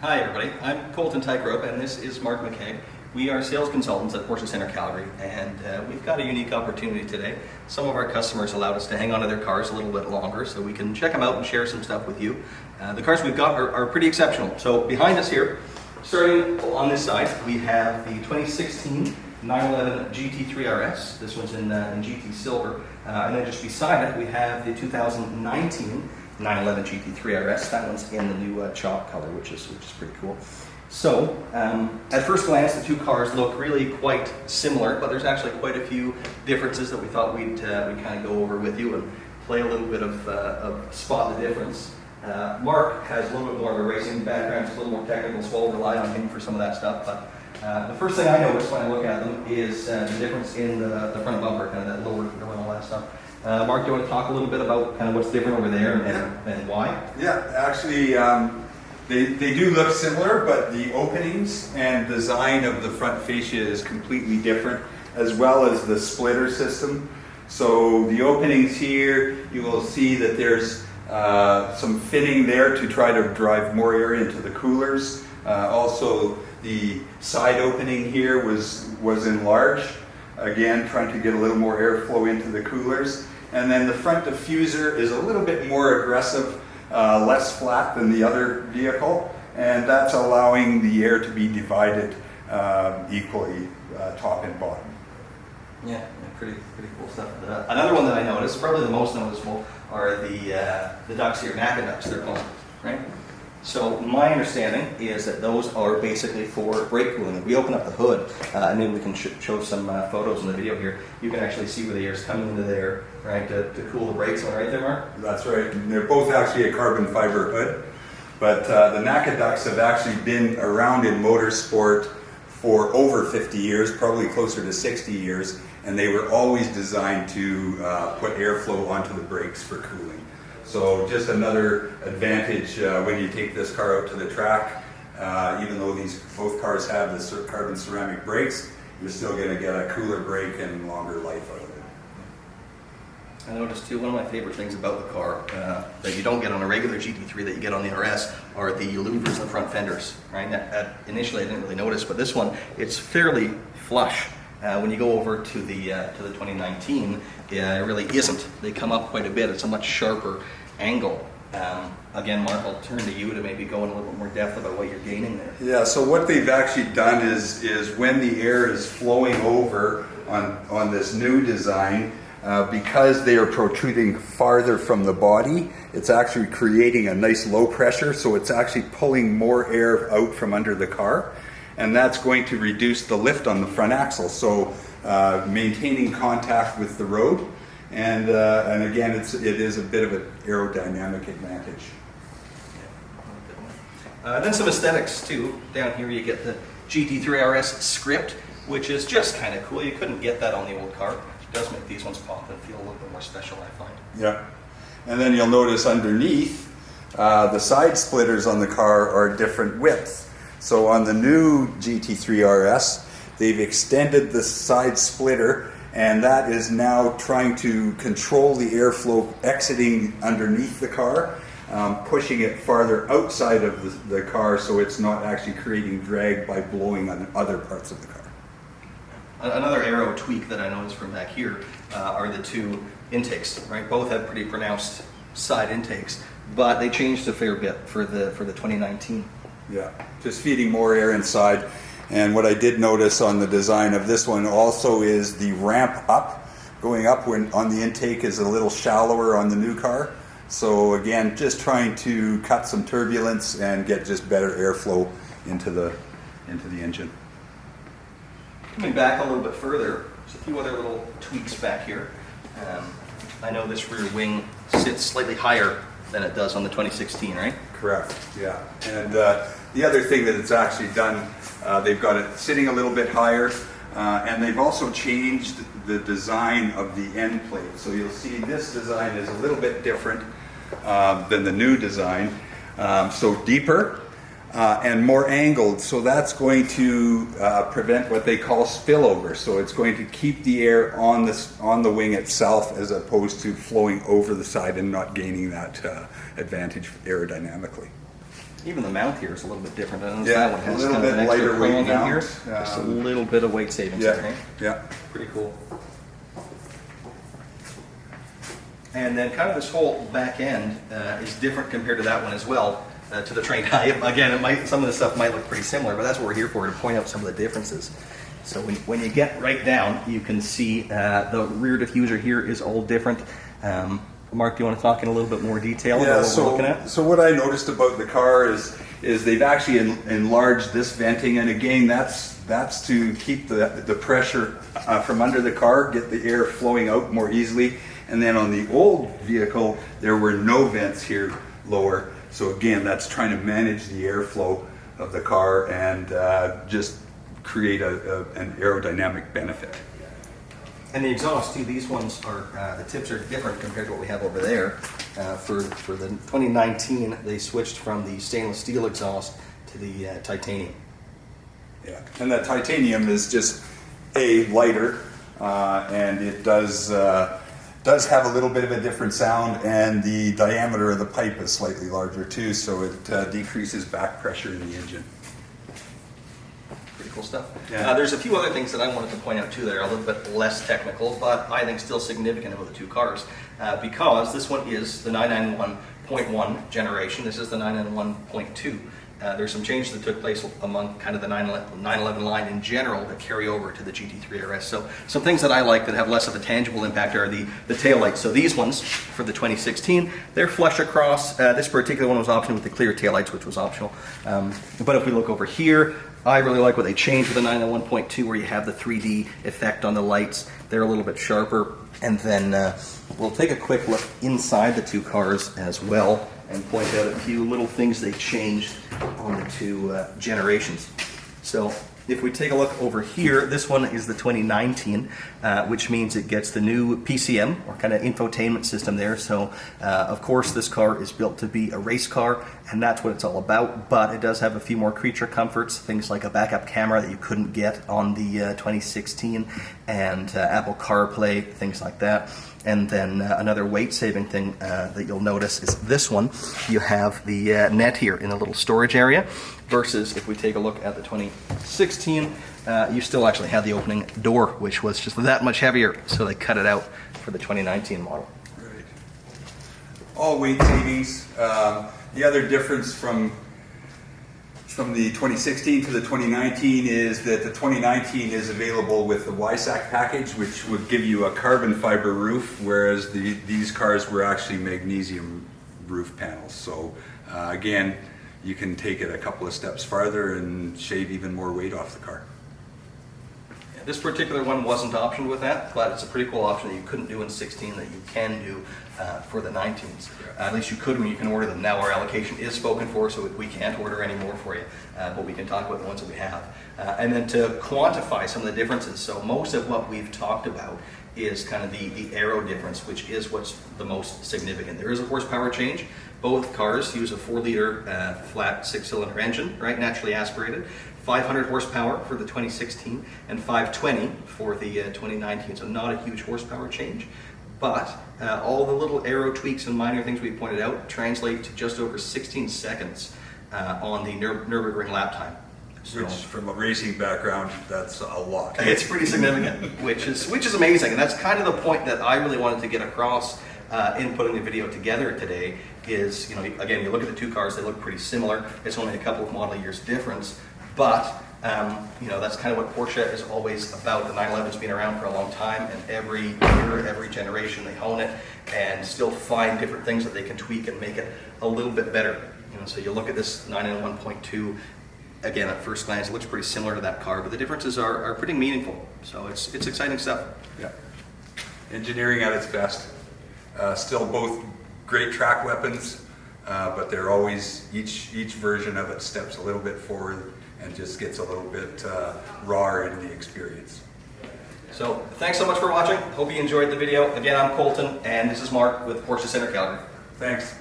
Hi everybody, I'm Colton Teichroeb and this is Mark McCaig. We are sales consultants at Porsche Center Calgary, and we've got a unique opportunity today. Some of our customers allowed us to hang on to their cars a little bit longer so we can check them out and share some stuff with you. The cars we've got are pretty exceptional. So behind us here, starting on this side, we have the 2016 911 GT3 RS. This one's in GT Silver. And then just beside it, we have the 2019 911 GT3 RS. That one's in the new chalk color, which is pretty cool. So, at first glance, the two cars look really quite similar, but there's actually quite a few differences that we thought we'd kind of go over with you and play a little bit of spot the difference. Mark has a little bit more of a racing background, just a little more technical, so we'll rely on him for some of that stuff. But the first thing I notice when I look at them is the difference in the front bumper, kind of that lower grill and all that stuff. Mark, do you want to talk a little bit about kind of what's different over there and why? Yeah, actually, they do look similar, but the openings and design of the front fascia is completely different, as well as the splitter system. So the openings here, you will see that there's some fitting there to try to drive more air into the coolers. Also, the side opening here was enlarged, again trying to get a little more airflow into the coolers. And then the front diffuser is a little bit more aggressive, less flat than the other vehicle, and that's allowing the air to be divided equally, top and bottom. Yeah, pretty cool stuff. Another one that I noticed, probably the most noticeable, are the ducts here, NACA ducts, they're called, right? So my understanding is that those are basically for brake cooling. If we open up the hood, and maybe we can show some photos in the video here, you can actually see where the air is coming into there, right, to cool the brakes. Am I right there, Mark? That's right. And they're both actually a carbon fiber hood, but the NACA ducts have actually been around in motorsport for over 50 years, probably closer to 60 years, and they were always designed to put airflow onto the brakes for cooling. So just another advantage when you take this car out to the track, even though both cars have the carbon ceramic brakes, you're still going to get a cooler brake and longer life out of it. I noticed too, one of my favorite things about the car that you don't get on a regular GT3 that you get on the RS are the louvers in the front fenders, right? Initially I didn't really notice, but this one, it's fairly flush. When you go over to the 2019, it really isn't. They come up quite a bit. It's a much sharper angle. Again, Mark, I'll turn to you to maybe go in a little bit more depth about what you're gaining there. Yeah, so what they've actually done is when the air is flowing over on this new design, because they are protruding farther from the body, it's actually creating a nice low pressure, so it's actually pulling more air out from under the car, and that's going to reduce the lift on the front axle, so maintaining contact with the road. And again, it is a bit of an aerodynamic advantage. Then some aesthetics too. Down here you get the GT3 RS script, which is just kind of cool. You couldn't get that on the old car. It does make these ones pop and feel a little bit more special, I find. Yeah. And then you'll notice underneath, the side splitters on the car are different widths. So on the new GT3 RS, they've extended the side splitter, and that is now trying to control the airflow exiting underneath the car, pushing it farther outside of the car so it's not actually creating drag by blowing on other parts of the car. Another aero tweak that I noticed from back here are the two intakes, right? Both have pretty pronounced side intakes, but they changed a fair bit for the 2019. Yeah, just feeding more air inside. And what I did notice on the design of this one also is the ramp up, going up when on the intake is a little shallower on the new car. So again, just trying to cut some turbulence and get just better airflow into the engine. Coming back a little bit further, there's a few other little tweaks back here. I know this rear wing sits slightly higher than it does on the 2016, right? Correct, yeah. And the other thing that it's actually done, they've got it sitting a little bit higher, and they've also changed the design of the end plate. So you'll see this design is a little bit different than the new design. So deeper and more angled, so that's going to prevent what they call spillover. So it's going to keep the air on the wing itself as opposed to flowing over the side and not gaining that advantage aerodynamically. Even the mount here is a little bit different. I noticed Yeah, that one has a little kind of bit an extra lighter weight prong in mount. here. Just a little bit of weight savings, I think. Yeah. Pretty cool. And then kind of this whole back end is different compared to that one as well, to the train. Again, some of the stuff might look pretty similar, but that's what we're here for, to point out some of the differences. So when you get right down, you can see the rear diffuser here is all different. Mark, do you want to talk in a little bit more detail about what we're looking at? So what I noticed about the car is they've actually enlarged this venting, and again, that's to keep the pressure from under the car, get the air flowing out more easily. And then on the old vehicle, there were no vents here lower. So again, that's trying to manage the airflow of the car and just create an aerodynamic benefit. And the exhaust too, these ones are, the tips are different compared to what we have over there. For the 2019, they switched from the stainless steel exhaust to the titanium. Yeah, and the titanium is just lighter, and it does have a little bit of a different sound, and the diameter of the pipe is slightly larger too, so it decreases back pressure in the engine. Cool stuff. Yeah. There's a few other things that I wanted to point out too that are a little bit less technical, but I think still significant about the two cars, because this one is the 991.1 generation. This is the 991.2. There's some changes that took place among kind of the 911 line in general that carry over to the GT3 RS. So some things that I like that have less of a tangible impact are the taillights. So these ones for the 2016, they're flush across. This particular one was optional with the clear taillights, which was optional. But if we look over here, I really like what they changed with the 991.2, where you have the 3D effect on the lights. They're a little bit sharper. And then we'll take a quick look inside the two cars as well and point out a few little things they changed on the two generations. So if we take a look over here, this one is the 2019, which means it gets the new PCM, or kind of infotainment system there. So of course this car is built to be a race car, and that's what it's all about, but it does have a few more creature comforts, things like a backup camera that you couldn't get on the 2016, and Apple CarPlay, things like that. And then another weight-saving thing that you'll notice is this one. You have the net here in a little storage area, versus if we take a look at the 2016, you still actually have the opening door, which was just that much heavier, so they cut it out for the 2019 model. Right. All weight savings. The other difference from the 2016 to the 2019 is that the 2019 is available with the YSAC package, which would give you a carbon fiber roof, whereas these cars were actually magnesium roof panels. So again, you can take it a couple of steps farther and shave even more weight off the car. This particular one wasn't optioned with that, but it's a pretty cool option that you couldn't do in 16 that you can do for the 19s. At least you could when you can order them. Now our allocation is spoken for, so we can't order any more for you, but we can talk about the ones that we have. And then to quantify some of the differences, so most of what we've talked about is kind of the aero difference, which is what's the most significant. There is a horsepower change. Both cars use a 4-liter flat 6-cylinder engine, right, naturally aspirated. 500 horsepower for the 2016 and 520 for the 2019, so not a huge horsepower change. But all the little aero tweaks and minor things we pointed out translate to just over 16 seconds on the Nürburgring lap time. So, Which, from a racing background, that's a lot. It's pretty significant, which is amazing, and that's kind of the point that I really wanted to get across in putting the video together today. Is, you know, again, you look at the two cars; they look pretty similar. It's only a couple of model years difference, but you know, that's kind of what Porsche is always about. The 911's been around for a long time, and every year, every generation, they hone it and still find different things that they can tweak and make it a little bit better. You know, so you look at this 991.2. Again, at first glance, it looks pretty similar to that car, but the differences are pretty meaningful. So it's exciting stuff. Yeah, engineering at its best. Still both great track weapons, but they're always each version of it steps a little bit forward and just gets a little bit rawer in the experience. So thanks so much for watching. Hope you enjoyed the video. Again, I'm Colton, and this is Mark with Porsche Center Calgary. Thanks.